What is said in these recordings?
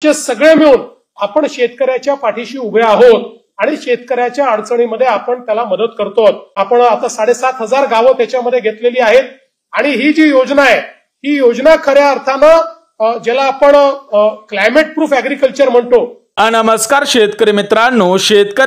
सगळे मिळून आपण शेतकऱ्याच्या पाठीशी उभे आहोत आणि शेतकऱ्याच्या अडचणीमध्ये आपण त्याला मदत करतो। आपण आता 7,500 गावं त्याच्यामध्ये घेतलेली आहेत आणि ही जी योजना आहे ही योजना खऱ्या अर्थानं ज्याला आपण क्लायमेट प्रूफ ऍग्रीकल्चर म्हणतो। नमस्कार शेतकरी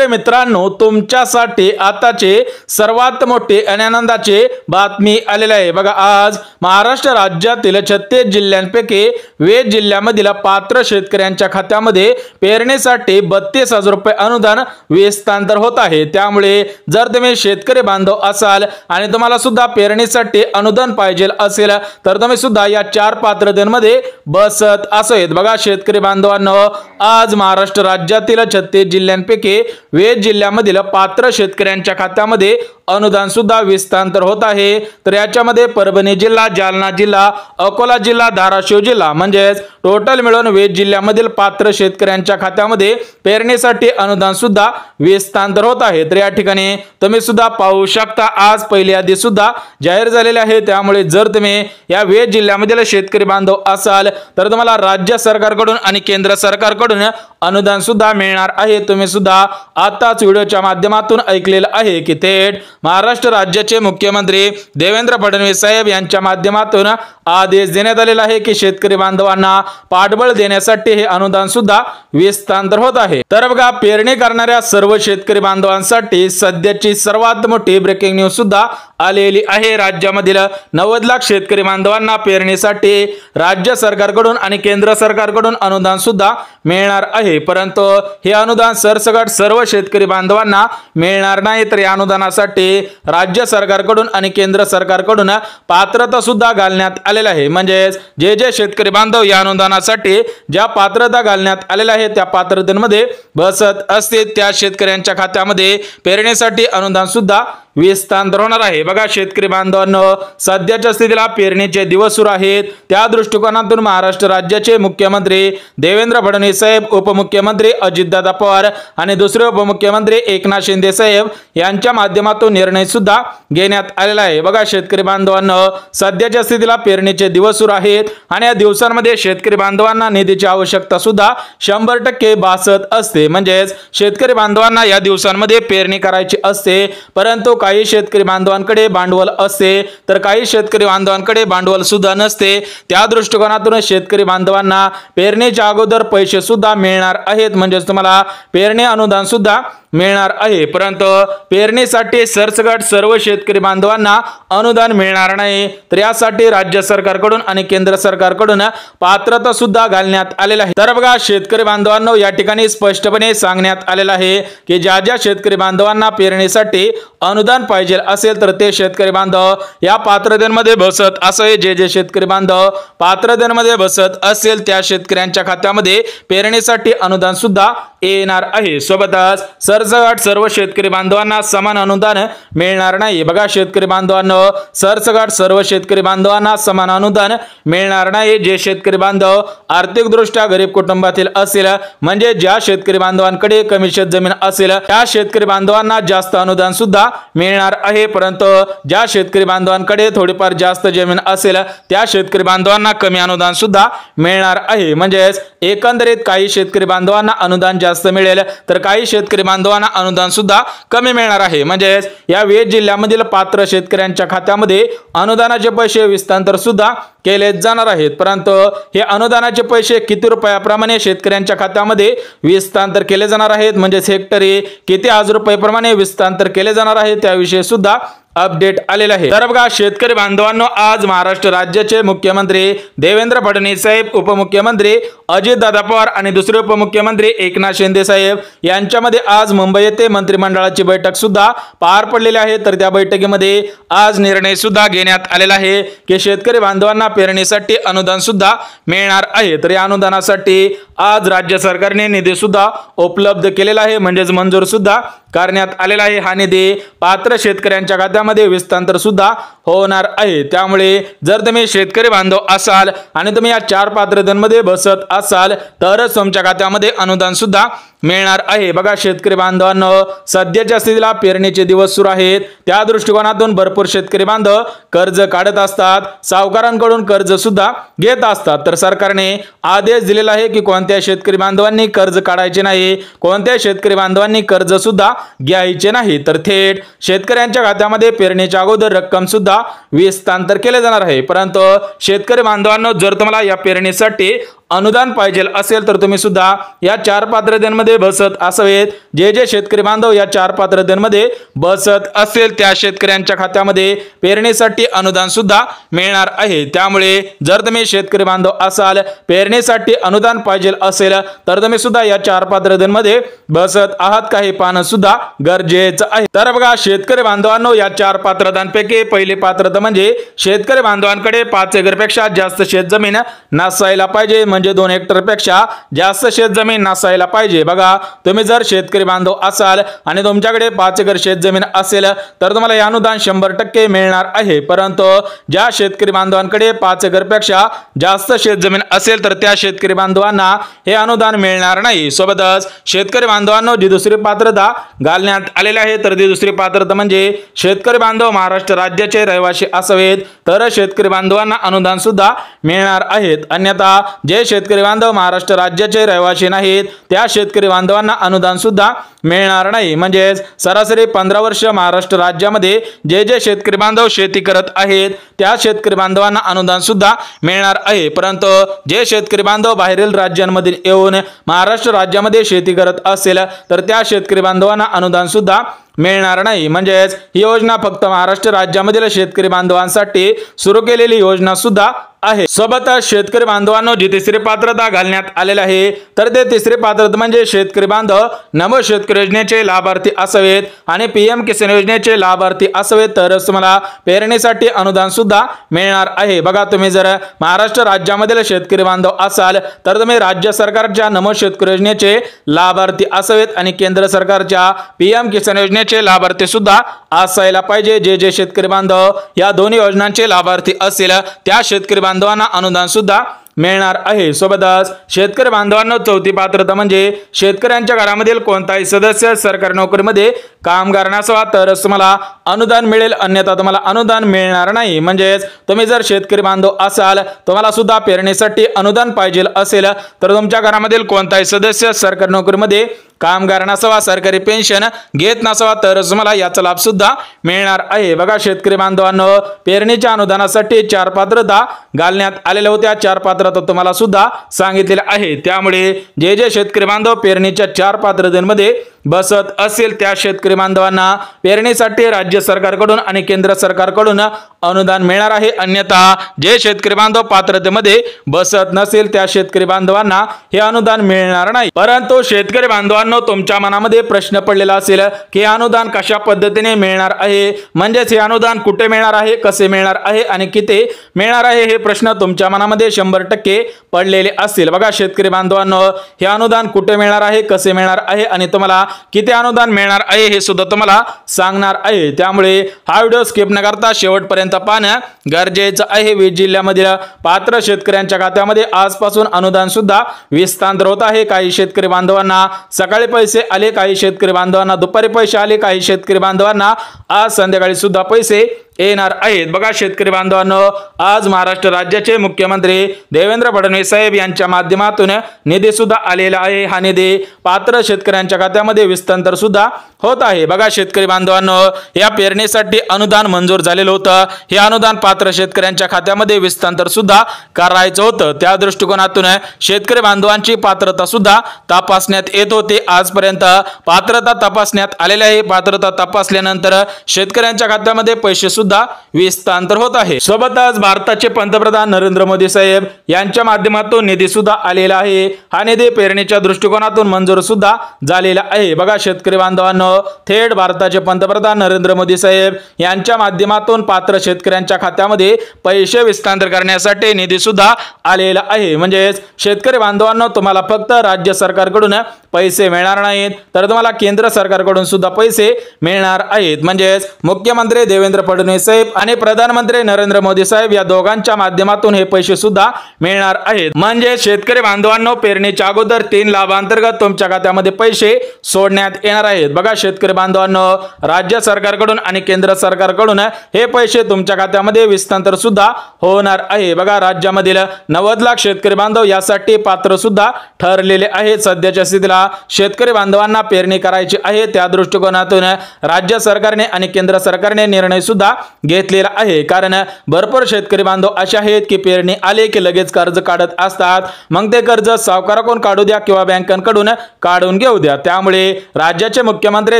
मित्रांनो, तुमच्यासाठी आताचे सर्वात मोठे आनंदाचे बातमी आलेले आहे। बघा, आज महाराष्ट्र राज्यातील 36 जिल्ह्यांपैकी 20 जिल्ह्यांमधील पात्र शेतकऱ्यांच्या खात्यामध्ये पेरणीसाठी 32,000 रुपये अनुदान विस्तार होत आहे। त्यामुळे जर तुम्ही शेतकरी बांधव असाल आणि तुम्हाला सुद्धा पेरणीसाठी अनुदान पाहिजे असेल तर तुम्ही सुद्धा या 4 पात्रतेमध्ये बसत असावेत। बघा शेतकरी बांधवांनो, आज महाराष्ट्र राज्यातील 36 जिल्ह्यांपैकी 20 जिल्ह्यांमधील पात्र शेतकऱ्यांच्या खात्यामध्ये अनुदान सुद्धा विस्तार होत आहे। तर याच्यामध्ये परभणी जिल्हा, जालना जिल्हा, अकोला जिल्हा, धाराशिव जिल्हा म्हणजे टोटल मिळून 20 जिल्ह्यांमधील पात्र शेतकऱ्यांच्या खात्यामध्ये पेरणीसाठी अनुदान सुद्धा विस्तार होत आहे। तर या ठिकाणी तुम्ही सुद्धा पाहू शकता, आज पहिली यादी सुद्धा जाहीर झालेली आहे। त्यामुळे जर तुम्ही या 20 जिल्ह्यांमधील शेतकरी बांधव असाल तर तुम्हाला राज्य सरकारकडून आणि केंद्र सरकारकडून अनुदान सुद्धा मिळणार आहे। तुम्ही सुद्धा आताच व्हिडिओच्या माध्यमातून ऐकलेलं आहे की थेट महाराष्ट्र राज्याचे मुख्यमंत्री देवेंद्र फडणवीस साहेब यांच्या माध्यमातून आदेश देण्यात आलेला आहे की शेतकरी बांधवांना पाठबळ देण्यासाठी हे अनुदान सुद्धा विस्तार होत आहे। तर बघा, पेरणी करणाऱ्या सर्व शेतकरी बांधवांसाठी सध्याची सर्वात मोठी ब्रेकिंग न्यूज सुद्धा आलेली आहे। राज्यामधील 90 लाख शेतकरी बांधवांना पेरणीसाठी राज्य सरकारकडून आणि केंद्र सरकारकडून अनुदान सुद्धा मिळणार आहे। परंतु हे अनुदान सरसकट सर्व शेतकरी बांधवांना मिळणार नाही। तर या अनुदानासाठी राज्य सरकारकडून आणि केंद्र सरकारकडून पात्रता सुद्धा घालण्यात आलेली आहे। म्हणजे जे शेतकरी बांधव या अनुदानासाठी ज्या पात्रता घालण्यात आलेल्या आहे त्या पात्रतेमध्ये बसत असतील त्या शेतकऱ्यांच्या खात्यामध्ये पेरणीसाठी अनुदान सुद्धा विस्तार होणार आहे। बघा शेतकरी बांधवांनो, सध्याच्या स्थितीला पेरणीचे दिवस सुरू आहेत। त्या दृष्टिकोनातून महाराष्ट्र राज्याचे मुख्यमंत्री देवेंद्र फडणवीस साहेब, उपमुख्यमंत्री अजितदादा पवार आणि दुसरे उपमुख्यमंत्री एकनाथ शिंदे साहेब यांच्या माध्यमातून निर्णय सुद्धा घेण्यात आलेला आहे। बघा शेतकरी बांधवांनो, सध्याच्या स्थितीला पेरणीचे दिवस सुरू आहेत आणि या दिवसांमध्ये शेतकरी बांधवांना निधीची आवश्यकता सुद्धा 100% भासत असते। म्हणजे शेतकरी बांधवांना या दिवसांमध्ये पेरणी करायची असते, परंतु काही शेतकरी बांधवांकडे भांडवल असते तर काही शेतकरी बांधवांकडे भांडवल सुद्धा नसते। त्या दृष्टिकोनातून शेतकरी बांधवांना पेरणीच्या अगोदर पैसे सुद्धा मिळणार आहेत। म्हणजे तुम्हाला पेरणी अनुदान सुद्धा मिळणार आहे। परंतु पेरणीसाठी सरसकट सर्व शेतकरी बांधवांना अनुदान मिळणार नाही। तर यासाठी राज्य सरकारकडून आणि केंद्र सरकारकडून पात्रता सुद्धा घालण्यात आलेली आहे। तर बघा शेतकरी बांधवांनो, या ठिकाणी स्पष्टपणे सांगण्यात आलेलं आहे की ज्या शेतकरी बांधवांना पेरणीसाठी अनुदान पाहिजे असेल तर ते शेतकरी बांधव या पात्रतेमध्ये बसत असे। जे शेतकरी बांधव पात्रतेमध्ये बसत असेल त्या शेतकऱ्यांच्या खात्यामध्ये पेरणीसाठी अनुदान सुद्धा येणार आहे। सोबतच सरसकट सर्व शेतकरी बांधवांना समान अनुदान मिळणार नाही। बघा शेतकरी बांधवांनो, सरसकट सर्व शेतकरी बांधवांना समान अनुदान मिळणार नाही। जे शेतकरी बांधव आर्थिकदृष्ट्या गरीब कुटुंबातील असेल, म्हणजे ज्या शेतकरी बांधवांकडे कमी शेत जमीन असेल त्या शेतकरी बांधवांना जास्त अनुदान सुद्धा मिळणार आहे। परंतु ज्या शेतकरी बांधवांकडे थोडीफार जास्त जमीन असेल त्या शेतकरी बांधवांना कमी अनुदान सुद्धा मिळणार आहे। म्हणजे एकंदरीत काही शेतकरी बांधवांना अनुदान जास्त मिळेल तर काही शेतकरी बांधवांना अनुदान सुद्धा कमी मिळणार आहे। म्हणजे या 20 जिल्ह्यांमधील पात्र शेतकऱ्यांच्या खात्यामध्ये अनुदानाचे पैसे विस्तार सुद्धा केले जाणार आहेत। परंतु हे अनुदानाचे पैसे किती रुपयाप्रमाणे शेतकऱ्यांच्या खात्यामध्ये विस्तार केले जाणार आहेत, म्हणजे हेक्टरी किती हजार रुपयाप्रमाणे विस्तार केले जाणार आहे त्याविषयी सुद्धा अपडेट आलेला आहे। तर बघा शेतकरी बांधवांनो, आज महाराष्ट्र राज्याचे मुख्यमंत्री देवेंद्र फडणवीस साहेब, उपमुख्यमंत्री अजितदादा पवार आणि दुसरे उपमुख्यमंत्री एकनाथ शिंदे साहेब यांच्यामध्ये आज मुंबई येथे मंत्रिमंडळाची बैठक सुद्धा पार पडलेली आहे। तर त्या बैठकीमध्ये आज निर्णय सुद्धा घेण्यात आलेला आहे की शेतकरी बांधवांना पेरणीसाठी अनुदान सुद्धा मिळणार आहे। तर या अनुदानासाठी आज राज्य सरकारने निधी सुद्धा उपलब्ध केलेला आहे, म्हणजे मंजूर सुद्धा करण्यात आलेला आहे। हा निधी पात्र शेतकऱ्यांच्या खात्यामध्ये विस्तार सुद्धा होणार आहे। त्यामुळे जर तुम्ही शेतकरी बांधव असाल आणि तुम्ही या 4 पात्रतेमध्ये बसत असाल तरच तुमच्या खात्यामध्ये अनुदान सुद्धा मिळणार आहे। बघा शेतकरी बांधवांनो, सध्याच्या स्थितीला पेरणीचे दिवस सुरू आहेत, त्या दृष्टिकोनातून भरपूर शेतकरी बांधव कर्ज काढत असतात, सावकारांकडून कर्ज सुद्धा घेत असतात। तर सरकारने आदेश दिलेला आहे की कोणत्या शेतकरी बांधवांनी कर्ज काढायचे नाही, कोणत्या शेतकरी बांधवांनी कर्ज सुद्धा घ्यायचे नाही। तर थेट शेतकऱ्यांच्या खात्यामध्ये पेरणीच्या अगोदर रक्कम सुद्धा हस्तांतर केले जाणार आहे। परंतु शेतकरी बांधवांनो, जर तुम्हाला या पेरणीसाठी अनुदान पाहिजे असेल तर तुम्ही सुद्धा या 4 पात्रतेमध्ये बसत असावेत। जे शेतकरी बांधव या 4 पात्रतेमध्ये बसत असेल त्या शेतकऱ्यांच्या खात्यामध्ये पेरणीसाठी अनुदान सुद्धा मिळणार आहे। त्यामुळे जर तुम्ही शेतकरी बांधव असाल, पेरणीसाठी अनुदान पाहिजे असेल तर तुम्ही सुद्धा या 4 पात्रतेमध्ये बसत आहात का हे पाहणं सुद्धा गरजेचं आहे। तर बघा शेतकरी बांधवांनो, या 4 पात्रतांपैकी पहिली पात्रता म्हणजे शेतकरी बांधवांकडे 5 एकरपेक्षा जास्त शेतजमीन नसायला पाहिजे, म्हणजे 2 हेक्टरपेक्षा जास्त शेतजमीन नसायला पाहिजे। बघा तुम्ही जर शेतकरी बांधव असाल आणि तुमच्याकडे 5 एकर शेतजमीन असेल तर तुम्हाला हे अनुदान 100% मिळणार आहे। परंतु ज्या शेतकरी बांधवांकडे 5 एकरपेक्षा जास्त शेतजमीन असेल तर त्या शेतकरी बांधवांना हे अनुदान मिळणार नाही। सोबतच शेतकरी बांधवांनो, जी दुसरी पात्रता घालण्यात आलेली आहे तर ती दुसरी पात्रता म्हणजे शेतकरी बांधव महाराष्ट्र राज्याचे रहिवासी असावेत तर शेतकरी बांधवांना अनुदान सुद्धा मिळणार आहेत। अन्यथा जे शेतकरी बांधव महाराष्ट्र राज्याचे रहिवासी नाहीत त्या शेतकरी बांधवांना अनुदान सुद्धा मिळणार नाही। म्हणजे सरासरी 15 वर्ष महाराष्ट्र राज्यामध्ये जे शेतकरी बांधव शेती करत आहेत त्या शेतकरी बांधवांना अनुदान सुद्धा मिळणार आहे। परंतु जे शेतकरी बांधव बाहेरील राज्यांमधील येऊन महाराष्ट्र राज्यामध्ये शेती करत असेल तर त्या शेतकरी बांधवांना अनुदान सुद्धा मिळणार नाही। म्हणजेच ही योजना फक्त महाराष्ट्र राज्यामधील शेतकरी बांधवांसाठी सुरू केलेली योजना सुद्धा आहे। सोबतच शेतकरी बांधवांनो, जी तिसरी पात्रता घालण्यात आलेली आहे तर ते तिसरी पात्रता म्हणजे शेतकरी बांधव नमो शेतकरी योजनेचे लाभार्थी असावेत आणि PM किसान योजनेचे लाभार्थी असावेत तरच तुम्हाला पेरणीसाठी अनुदान सुद्धा मिळणार आहे। बघा तुम्ही जर महाराष्ट्र राज्यामधील शेतकरी बांधव असाल तर तुम्ही राज्य सरकारच्या नमो शेतकरी योजनेचे लाभार्थी असावेत आणि केंद्र सरकारच्या PM किसान योजनेचे लाभार्थी सुद्धा असायला पाहिजे। जे शेतकरी बांधव या दोन्ही योजनांचे लाभार्थी असेल त्या शेतकरी बांधवांना अनुदान सुद्धा मिळणार आहे। सोबतच शेतकरी बांधवांना चौथी पात्रता म्हणजे शेतकऱ्यांच्या घरामधील कोणताही सदस्य सरकारी नोकरीमध्ये कामगार नसावा तरच तुम्हाला अनुदान मिळेल, अन्यथा तुम्हाला अनुदान मिळणार नाही। म्हणजेच तुम्ही जर शेतकरी बांधव असाल, तुम्हाला सुद्धा पेरणीसाठी अनुदान पाहिजे असेल तर तुमच्या घरामधील कोणताही सदस्य सरकारी नोकरीमध्ये कामगार नसावा, सरकारी पेन्शन घेत नसावा तरच तुम्हाला याचा लाभ सुद्धा मिळणार आहे। बघा शेतकरी बांधवांनो, पेरणीच्या अनुदानासाठी 4 पात्रता घालण्यात आलेल्या होत्या, 4 पात्रता तुम्हाला सुद्धा सांगितलेल्या आहे। त्यामुळे जे शेतकरी बांधव पेरणीच्या 4 पात्रतेमध्ये बसत असेल त्या शेतकरी बांधवांना पेरणीसाठी राज्य सरकारकडून आणि केंद्र सरकारकडून अनुदान मिळणार आहे। अन्यथा जे शेतकरी बांधव पात्रतेमध्ये बसत नसेल त्या शेतकरी बांधवांना हे अनुदान मिळणार नाही। परंतु शेतकरी बांधवांनो, तुमच्या मनामध्ये प्रश्न पडलेला असेल की अनुदान कशा पद्धतीने मिळणार आहे, म्हणजेच हे अनुदान कुठे मिळणार आहे, कसे मिळणार आहे आणि किती मिळणार आहे, हे प्रश्न तुमच्या मनामध्ये 100% पडलेले असतील। बघा शेतकरी बांधवांनो, हे अनुदान कुठे मिळणार आहे, कसे मिळणार आहे आणि तुम्हाला किती अनुदान मिळणार आहे हे सुद्धा तुम्हाला सांगणार आहे। त्यामुळे हा व्हिडिओ स्किप न करता शेवटपर्यंत पाहणं गरजेचं आहे। 20 जिल्ह्यामधील पात्र शेतकऱ्यांच्या खात्यामध्ये आजपासून अनुदान सुद्धा हस्तांतर होत आहे। काही शेतकरी बांधवांना सकाळी पैसे आले, काही शेतकरी बांधवांना दुपारी पैसे आले, काही शेतकरी बांधवांना आज संध्याकाळी सुद्धा पैसे येणार आहेत। बघा शेतकरी बांधवांनो, आज महाराष्ट्र राज्याचे मुख्यमंत्री देवेंद्र फडणवीस साहेब यांच्या माध्यमातून निधी सुद्धा आलेला आहे। हा निधी पात्र शेतकऱ्यांच्या खात्यामध्ये हस्तांतर सुद्धा होत आहे। बघा शेतकरी बांधवांनो, या पेरणीसाठी अनुदान मंजूर झालेलं होतं, हे अनुदान पात्र शेतकऱ्यांच्या खात्यामध्ये हस्तांतर सुद्धा करायचं होतं। त्या दृष्टिकोनातून शेतकरी बांधवांची पात्रता सुद्धा तपासण्यात येत होते। आजपर्यंत पात्रता तपासण्यात आलेली आहे। पात्रता तपासल्यानंतर शेतकऱ्यांच्या खात्यामध्ये पैसे सुद्धा हस्तांतर होत आहे। सोबतच भारताचे पंतप्रधान नरेंद्र मोदी साहेब यांच्या माध्यमातून निधी सुद्धा आलेला आहे। हा निधी पेरणीच्या दृष्टिकोनातून मंजूर सुद्धा झालेला आहे। बघा शेतकरी बांधवांनो, थेट भारताचे पंतप्रधान नरेंद्र मोदी साहेब यांच्या माध्यमातून पात्र शेतकऱ्यांच्या खात्यामध्ये पैसे हस्तांतर करण्यासाठी निधी सुद्धा आलेला आहे। म्हणजे शेतकरी बांधवांनो, तुम्हाला फक्त राज्य सरकारकडून पैसे मिळणार नाहीत तर तुम्हाला केंद्र सरकारकडून सुद्धा पैसे मिळणार आहेत। म्हणजे म्हणजेच मुख्यमंत्री देवेंद्र फडणवीस साहेब आणि प्रधानमंत्री नरेंद्र मोदी साहेब या दोघांच्या माध्यमातून हे पैसे सुद्धा मिळणार आहेत। म्हणजे शेतकरी बांधवांनो, पेरणीच्या अगोदर 3 लाभांतर्गत तुमच्या खात्यामध्ये पैसे सोडण्यात येणार आहेत। बघा शेतकरी बांधवांनो, राज्य सरकारकडून आणि केंद्र सरकारकडून हे पैसे तुमच्या खात्यामध्ये हस्तांतर सुद्धा होणार आहे। बघा राज्यामधील 90 लाख शेतकरी बांधव यासाठी पात्र सुद्धा ठरलेले आहेत। सध्याच्या स्थितीला शेतकरी बांधवांना पेरणी करायची आहे, त्या दृष्टिकोनातून राज्य सरकारने आणि केंद्र सरकारने निर्णय सुद्धा घेतलेला आहे। कारण भरपूर शेतकरी बांधव असे आहेत की पेरणी आले की लगेच कर्ज काढत असतात, मग ते कर्ज सावकाराकडून काढू द्या किंवा बँकांकडून काढून घेऊ द्या। त्यामुळे राज्याचे मुख्यमंत्री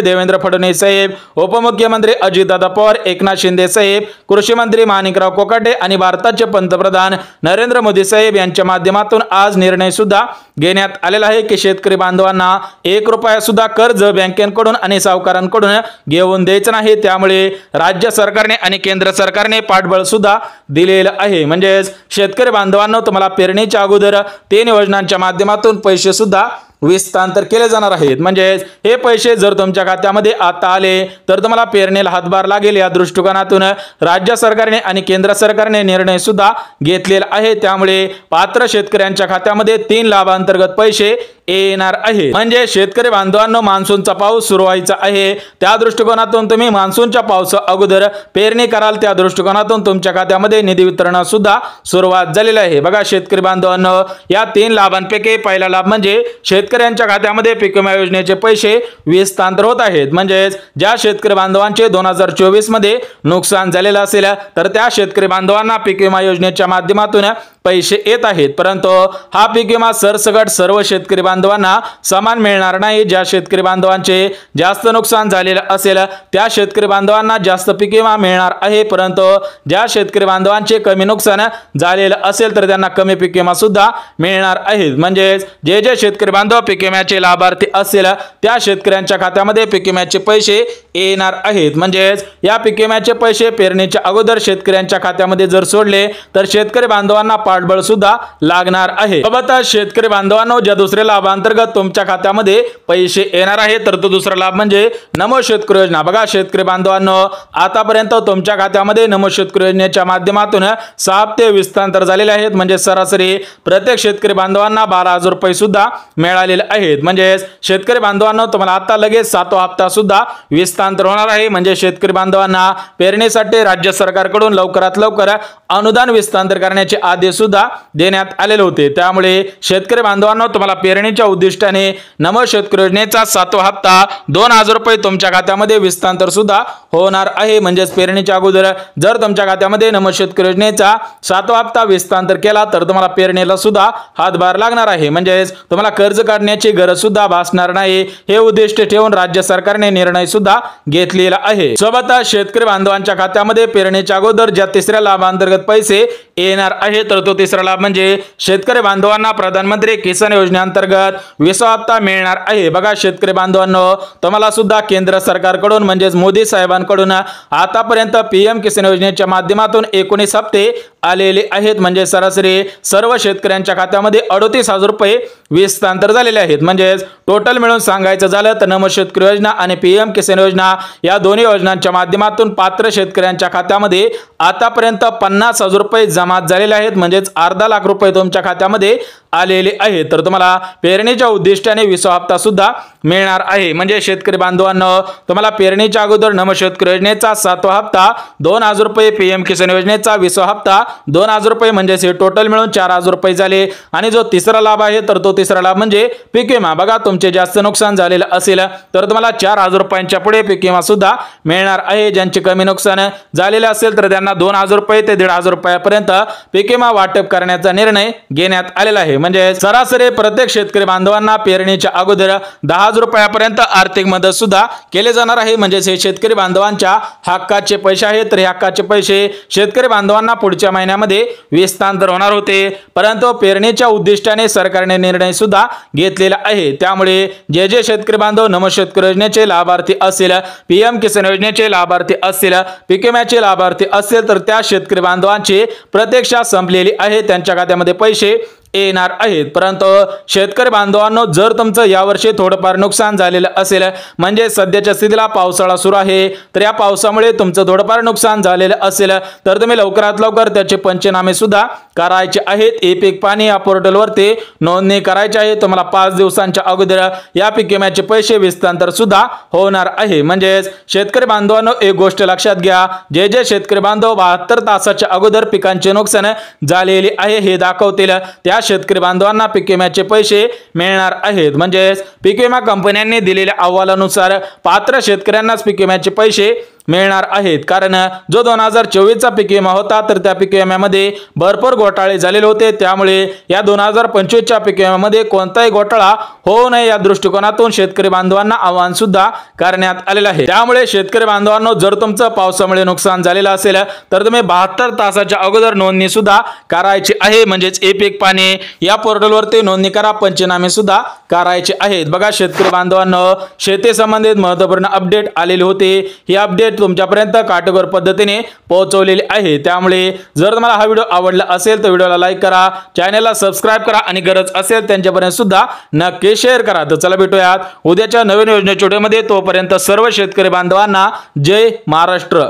देवेंद्र फडणवीस साहेब, उपमुख्यमंत्री अजितदादा पवार, एकनाथ शिंदे साहेब, कृषी मंत्री माणिकराव कोकाटे आणि भारताचे पंतप्रधान नरेंद्र मोदी साहेब यांच्या माध्यमातून आज निर्णय सुद्धा घेण्यात आलेला आहे की शेतकरी बांधवांना 1 रुपया सुद्धा कर्ज बँकेकडून आणि सावकारांकडून घेऊन द्यायचं नाही। त्यामुळे राज्य सरकारने आणि केंद्र सरकारने पाठबळ सुद्धा दिलेलं आहे। म्हणजे शेतकरी बांधवांना तुम्हाला पेरणीच्या अगोदर 3 योजनांच्या माध्यमातून पैसे सुद्धा हस्तांतर केले जाणार आहेत। म्हणजे हे पैसे जर तुमच्या खात्यामध्ये आता आले तर तुम्हाला पेरणीला हातभार लागेल, या दृष्टिकोनातून राज्य सरकारने आणि केंद्र सरकारने निर्णय सुद्धा घेतलेला आहे। त्यामुळे पात्र शेतकऱ्यांच्या खात्यामध्ये 3 लाभांतर्गत पैसे येणार आहे। म्हणजे शेतकरी बांधवांनो, मान्सूनचा पाऊस सुरू व्हायचा आहे, त्या दृष्टिकोनातून तुम्ही मान्सूनच्या पावसा अगोदर पेरणी कराल, त्या दृष्टिकोनातून तुमच्या खात्यामध्ये निधी वितरण सुद्धा सुरुवात झालेली आहे। बघा शेतकरी बांधवांनो, या 3 लाभांपैकी पहिला लाभ म्हणजे शेतकऱ्यांच्या खात्यामध्ये पीक विमा योजनेचे पैसे हस्तांतर होत आहेत। म्हणजे ज्या शेतकरी बांधवांचे 2024 मध्ये नुकसान झालेलं असेल तर त्या शेतकरी बांधवांना पीक विमा योजनेच्या माध्यमातून पैसे येत आहेत, परंतु हा पीक विमा सरसकट सर्व शेतकरी बांधवांना समान मिळणार नाही। ज्या शेतकरी बांधवांचे जास्त नुकसान झालेलं असेल त्या शेतकरी बांधवांना जास्त पीक विमा मिळणार आहे, परंतु ज्या शेतकरी बांधवांचे कमी नुकसान झालेलं असेल तर त्यांना कमी पीक विमा सुद्धा मिळणार आहे। म्हणजे जे शेतकरी बांधव पीक विम्याचे लाभार्थी असेल त्या शेतकऱ्यांच्या खात्यामध्ये पीक विम्याचे पैसे येणार आहेत। म्हणजे या पीक विम्याचे पैसे पेरणीच्या अगोदर शेतकऱ्यांच्या खात्यामध्ये जर सोडले तर शेतकरी बांधवांना पाठबळ सुद्धा लागणार आहे। सोबत शेतकरी बांधवांनो, ज्या दुसऱ्या लाभांतर्गत तुमच्या खात्यामध्ये पैसे येणार आहे तर तो दुसरा लाभ म्हणजे नमो शेतकरी योजना। बघा शेतकरी बांधवांनो, आतापर्यंत तुमच्या खात्यामध्ये नमो शेतकरी योजनेच्या माध्यमातून 6 हप्ते हस्तांतर झालेले आहेत। म्हणजे सरासरी प्रत्येक शेतकरी बांधवांना 12,000 रुपये सुद्धा मिळालेले आहेत। म्हणजे शेतकरी बांधवांनो, तुम्हाला आता लगेच 7वा हप्ता सुद्धा हस्तांतर होणार आहे। म्हणजे शेतकरी बांधवांना पेरणीसाठी राज्य सरकारकडून लवकरात लवकर अनुदान हस्तांतर करण्याचे आदेश सुद्धा देण्यात आलेले होते। त्यामुळे शेतकरी बांधवांनो, तुम्हाला पेरणीच्या उद्दिष्टाने नमो शेतकरी योजनेचा 7वा हप्ता 2,000 रुपये तुमच्या खात्यामध्ये हस्तांतर सुद्धा होणार आहे। म्हणजे पेरणीच्या अगोदर जर तुमच्या खात्यामध्ये नमो शेतकरी योजनेचा 7वा हप्ता हस्तांतर केला तर तुम्हाला पेरणीला सुद्धा हातभार लागणार आहे। म्हणजे तुम्हाला कर्ज काढण्याची गरज सुद्धा भासणार नाही, हे उद्दिष्ट ठेवून राज्य सरकारने निर्णय सुद्धा घेतलेला आहे। सोबत शेतकरी बांधवांच्या खात्यामध्ये पेरणीच्या अगोदर ज्या 3ऱ्या लाभांतर्गत पैसे येणार आहे तर तो 3रा लाभ म्हणजे शेतकरी बांधवांना प्रधानमंत्री किसान योजनेअंतर्गत 20वा हप्ता मिळणार आहे। बघा शेतकरी बांधवांनो, तुम्हाला सुद्धा केंद्र सरकारकडून म्हणजेच मोदी साहेबांकडून आतापर्यंत पीएम किसान योजनेच्या माध्यमातून 19 हप्ते आलेले आहेत। म्हणजे सरासरी सर्व शेतकऱ्यांच्या खात्यामध्ये 38,000 रुपये हस्तांतर झालेले आहेत। म्हणजे टोटल मिळून सांगायचं झालं तर नमो शेतकरी योजना आणि पीएम किसान योजना या दोन्ही योजनांच्या माध्यमातून पात्र शेतकऱ्यांच्या खात्यामध्ये आतापर्यंत 50,000 रुपये जमा झालेले आहेत। म्हणजेच अर्धा लाख रुपये तुमच्या खात्यामध्ये आलेले आहेत। तर तुम्हाला पेरणीच्या उद्दिष्टाने 20वा हप्ता सुद्धा मिळणार आहे। म्हणजे शेतकरी बांधवांनो, तुम्हाला पेरणीच्या अगोदर नमो शेतकरी योजनेचा 7वा हप्ता 2,000 रुपये, पीएम किसान योजनेचा 20वा हप्ता 2,000 रुपये, म्हणजे हे टोटल मिळून 4,000 रुपये झाले। आणि जो 3रा लाभ आहे तर तो 3रा लाभ म्हणजे पीक विमा। बघा तुमचे जास्त नुकसान झालेलं असेल तर तुम्हाला 4,000 रुपयांच्या पुढे पीक विमा सुद्धा मिळणार आहे। ज्यांचे कमी नुकसान झालेले असेल तर त्यांना 2,000 रुपये ते 1,500 रुपयापर्यंत पीक विमा वाटप करण्याचा निर्णय घेण्यात आलेला आहे। म्हणजे सरासरी प्रत्येक शेतकरी बांधवांना पेरणीच्या अगोदर 10,000 रुपयापर्यंत आर्थिक मदत सुद्धा केले जाणार आहे। म्हणजे हे शेतकरी बांधवांच्या हक्काचे पैसे आहेत, तर हक्काचे पैसे शेतकरी बांधवांना पुढच्या महिन्यामध्ये हस्तांतर होणार होते, परंतु पेरणीच्या उद्दिष्टाने सरकारने निर्णय सुद्धा घेतलेला आहे। त्यामुळे जे शेतकरी बांधव नमो शेतकरी योजनेचे लाभार्थी असतील, पीएम किसान योजनेचे लाभार्थी असतील, पीक विम्याचे लाभार्थी असतील तर त्या शेतकरी बांधवांची प्रतीक्षा संपलेली आहे। त्यांच्या खात्यामध्ये पैसे येणार आहेत। परंतु शेतकरी बांधवांनो, जर तुमचं यावर्षी थोडंफार नुकसान झालेलं असेल, म्हणजे सध्याच्या स्थितीला पावसाळा सुरू आहे, तर या पावसामुळे तुमचं थोडंफार नुकसान झालेलं असेल तर तुम्ही लवकरात लवकर त्याचे पंचनामे सुद्धा करायचे आहेत। ई पीक पाणी या पोर्टलवरती नोंदणी करायची आहे। तुम्हाला 5 दिवसांच्या अगोदर या पीक विम्याचे पैसे हस्तांतर सुद्धा होणार आहे। म्हणजेच शेतकरी बांधवांनो, एक गोष्ट लक्षात घ्या, जे शेतकरी बांधव 72 तासाच्या अगोदर पिकांचे नुकसान झालेले आहे हे दाखवतील त्या शेतकरी बांधवांना पीक विम्याचे पैसे मिळणार आहेत। म्हणजेच पीक विमा कंपन्यांनी दिलेल्या अहवालानुसार पात्र शेतकऱ्यांनाच पीक विम्याचे पैसे मिळणार आहेत। कारण जो 2024 चा पीक विमा होता तर त्या पीक विम्यामध्ये भरपूर घोटाळे झालेले होते, त्यामुळे या 2025 च्या पीक विम्यामध्ये कोणताही घोटाळा होऊ नये या दृष्टिकोनातून शेतकरी बांधवांना आवाहन सुद्धा करण्यात आलेलं आहे। त्यामुळे शेतकरी बांधवांनो, जर तुमचं पावसामुळे नुकसान झालेलं असेल तर तुम्ही 72 तासाच्या अगोदर नोंदणी सुद्धा करायची आहे। म्हणजेच ई पीक पाणी या पोर्टलवरती नोंदणी करा, पंचनामे सुद्धा करायचे आहेत। बघा शेतकरी बांधवांनो, शेती संबंधित महत्त्वपूर्ण अपडेट आलेली होती। ही अपडेट तुमच्यापर्यंत काटेकोर पद्धतीने पोहोचवलेली आहे। त्यामुळे जर तुम्हाला हा व्हिडिओ आवडला असेल तर व्हिडिओला लाईक करा, चॅनलला सबस्क्राइब करा आणि गरज असेल त्यांच्यापर्यंत सुद्धा नक्की शेअर करा। तर चला भेटूयात उद्याच्या नवीन योजनेच्या व्हिडिओमध्ये। तोपर्यंत सर्व शेतकरी बांधवांना जय महाराष्ट्र।